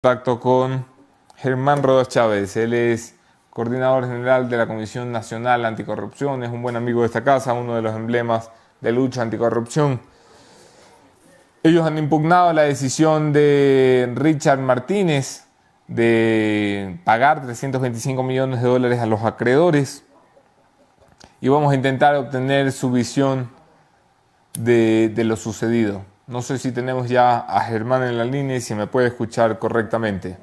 Contacto con Germán Rodas Chávez. Él es coordinador general de la Comisión Nacional Anticorrupción, es un buen amigo de esta casa, uno de los emblemas de lucha anticorrupción. Ellos han impugnado la decisión de Richard Martínez de pagar 325 millones de dólares a los acreedores y vamos a intentar obtener su visión de lo sucedido. No sé si tenemos ya a Germán en la línea y si me puede escuchar correctamente.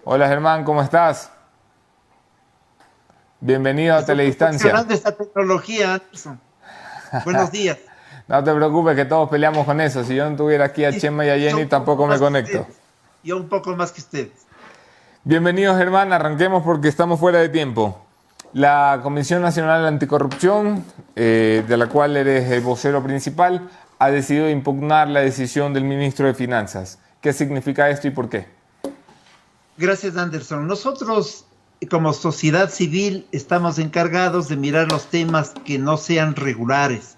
Hola Germán, ¿cómo estás? Bienvenido a Teledistancia. Funcionando esta tecnología, Anderson. Buenos días. No te preocupes que todos peleamos con eso. Si yo no tuviera aquí a Chema y a Jenny tampoco me conecto. Yo un poco más que ustedes. Bienvenido Germán, arranquemos porque estamos fuera de tiempo. La Comisión Nacional Anticorrupción, de la cual eres el vocero principal, ha decidido impugnar la decisión del ministro de Finanzas. ¿Qué significa esto y por qué? Gracias, Anderson. Nosotros, como sociedad civil, estamos encargados de mirar los temas que no sean regulares.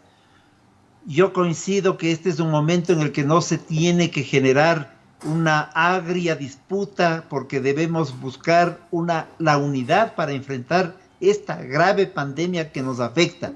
Yo coincido que este es un momento en el que no se tiene que generar una agria disputa porque debemos buscar la unidad para enfrentar esta grave pandemia que nos afecta.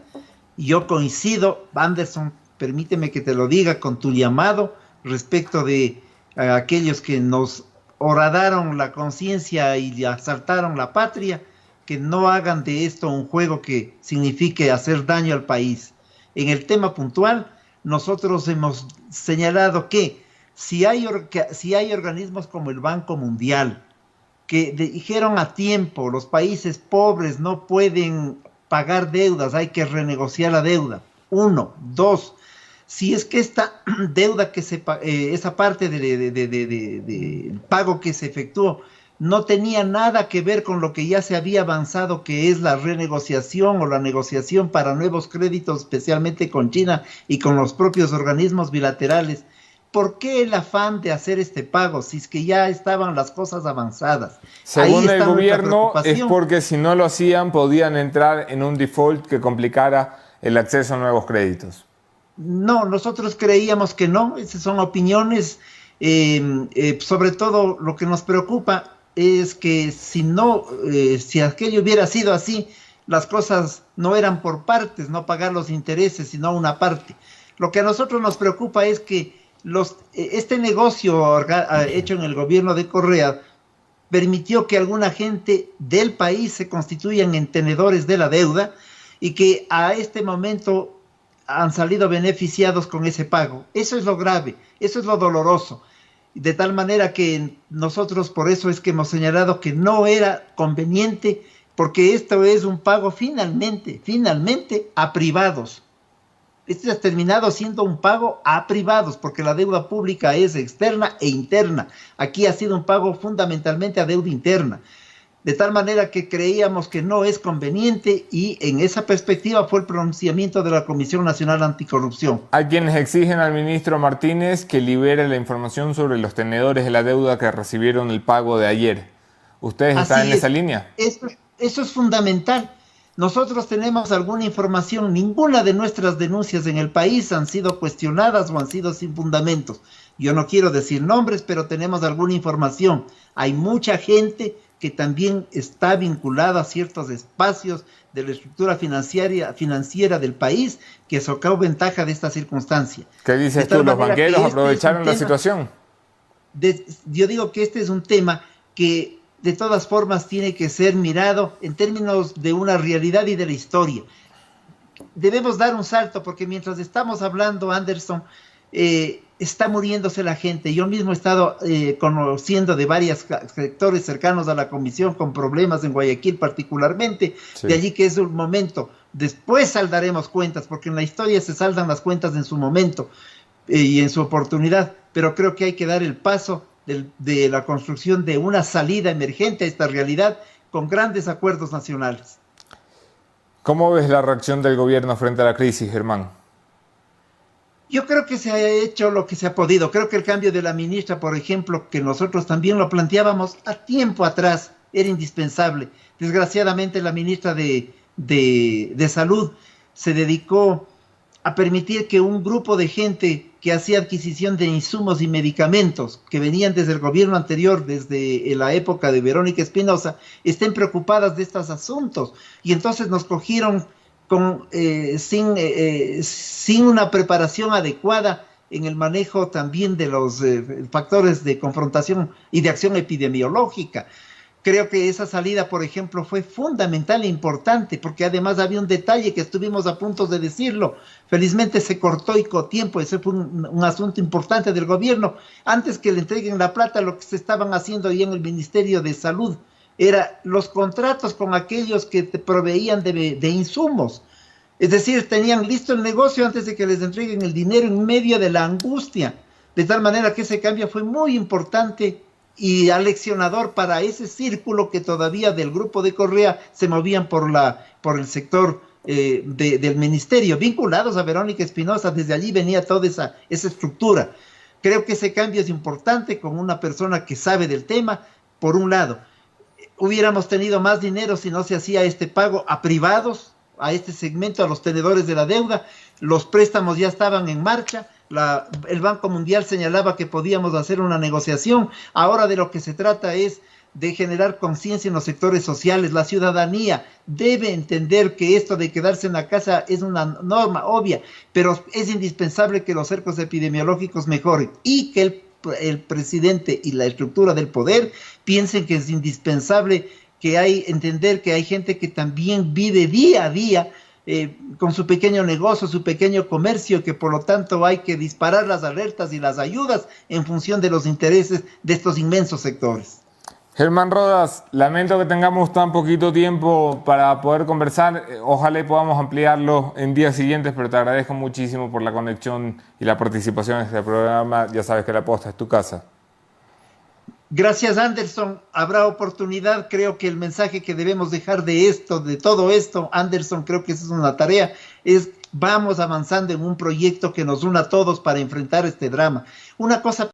Y yo coincido, Anderson, permíteme que te lo diga con tu llamado respecto de aquellos que nos horadaron la conciencia y asaltaron la patria, que no hagan de esto un juego que signifique hacer daño al país. En el tema puntual, nosotros hemos señalado que si hay organismos como el Banco Mundial, que dijeron a tiempo, los países pobres no pueden pagar deudas, hay que renegociar la deuda. 1, 2, si es que esta deuda esa parte del pago que se efectuó no tenía nada que ver con lo que ya se había avanzado, que es la renegociación o la negociación para nuevos créditos, especialmente con China y con los propios organismos bilaterales. ¿Por qué el afán de hacer este pago si es que ya estaban las cosas avanzadas? Según el gobierno es porque si no lo hacían podían entrar en un default que complicara el acceso a nuevos créditos. No, nosotros creíamos que no, esas son opiniones, sobre todo lo que nos preocupa es que si aquello hubiera sido así, las cosas no eran por partes, no pagar los intereses, sino una parte. Lo que a nosotros nos preocupa es que este negocio hecho en el gobierno de Correa permitió que alguna gente del país se constituyan en tenedores de la deuda y que a este momento han salido beneficiados con ese pago. Eso es lo grave, eso es lo doloroso. De tal manera que nosotros por eso es que hemos señalado que no era conveniente, porque esto es un pago finalmente a privados. Este ha terminado siendo un pago a privados, porque la deuda pública es externa e interna. Aquí ha sido un pago fundamentalmente a deuda interna. De tal manera que creíamos que no es conveniente y en esa perspectiva fue el pronunciamiento de la Comisión Nacional Anticorrupción. Hay quienes exigen al ministro Martínez que libere la información sobre los tenedores de la deuda que recibieron el pago de ayer. ¿Ustedes están en esa línea? Eso es fundamental. Nosotros tenemos alguna información, ninguna de nuestras denuncias en el país han sido cuestionadas o han sido sin fundamentos. Yo no quiero decir nombres, pero tenemos alguna información. Hay mucha gente que también está vinculada a ciertos espacios de la estructura financiera del país que sacó ventaja de esta circunstancia. ¿Qué dices tú? ¿Los banqueros aprovecharon la situación? Yo digo que este es un tema que de todas formas tiene que ser mirado en términos de una realidad y de la historia. Debemos dar un salto porque mientras estamos hablando, Anderson, está muriéndose la gente. Yo mismo he estado conociendo de varios sectores cercanos a la comisión con problemas en Guayaquil particularmente, sí. De allí que es un momento. Después saldaremos cuentas, porque en la historia se saldan las cuentas en su momento y en su oportunidad, pero creo que hay que dar el paso de la construcción de una salida emergente a esta realidad con grandes acuerdos nacionales. ¿Cómo ves la reacción del gobierno frente a la crisis, Germán? Yo creo que se ha hecho lo que se ha podido. Creo que el cambio de la ministra, por ejemplo, que nosotros también lo planteábamos a tiempo atrás, era indispensable. Desgraciadamente la ministra de Salud se dedicó a permitir que un grupo de gente que hacía adquisición de insumos y medicamentos que venían desde el gobierno anterior, desde la época de Verónica Espinosa, estén preocupadas de estos asuntos. Y entonces nos cogieron sin una preparación adecuada en el manejo también de los factores de confrontación y de acción epidemiológica. Creo que esa salida, por ejemplo, fue fundamental e importante, porque además había un detalle que estuvimos a punto de decirlo. Felizmente se cortó y con tiempo, ese fue un asunto importante del gobierno. Antes que le entreguen la plata, lo que se estaban haciendo ahí en el Ministerio de Salud era los contratos con aquellos que te proveían de insumos. Es decir, tenían listo el negocio antes de que les entreguen el dinero en medio de la angustia. De tal manera que ese cambio fue muy importante y aleccionador para ese círculo que todavía del grupo de Correa se movían por el sector del ministerio, vinculados a Verónica Espinosa. Desde allí venía toda esa estructura. Creo que ese cambio es importante con una persona que sabe del tema, por un lado. Hubiéramos tenido más dinero si no se hacía este pago a privados, a este segmento, a los tenedores de la deuda. Los préstamos ya estaban en marcha. El Banco Mundial señalaba que podíamos hacer una negociación. Ahora de lo que se trata es de generar conciencia en los sectores sociales. La ciudadanía debe entender que esto de quedarse en la casa es una norma obvia, pero es indispensable que los cercos epidemiológicos mejoren y que el presidente y la estructura del poder piensen que es indispensable entender que hay gente que también vive día a día con su pequeño negocio, su pequeño comercio, que por lo tanto hay que disparar las alertas y las ayudas en función de los intereses de estos inmensos sectores. Germán Rodas, lamento que tengamos tan poquito tiempo para poder conversar. Ojalá y podamos ampliarlo en días siguientes, pero te agradezco muchísimo por la conexión y la participación en este programa. Ya sabes que La Posta es tu casa. Gracias, Anderson. Habrá oportunidad. Creo que el mensaje que debemos dejar de todo esto, Anderson, creo que esa es una tarea, vamos avanzando en un proyecto que nos una a todos para enfrentar este drama. Una cosa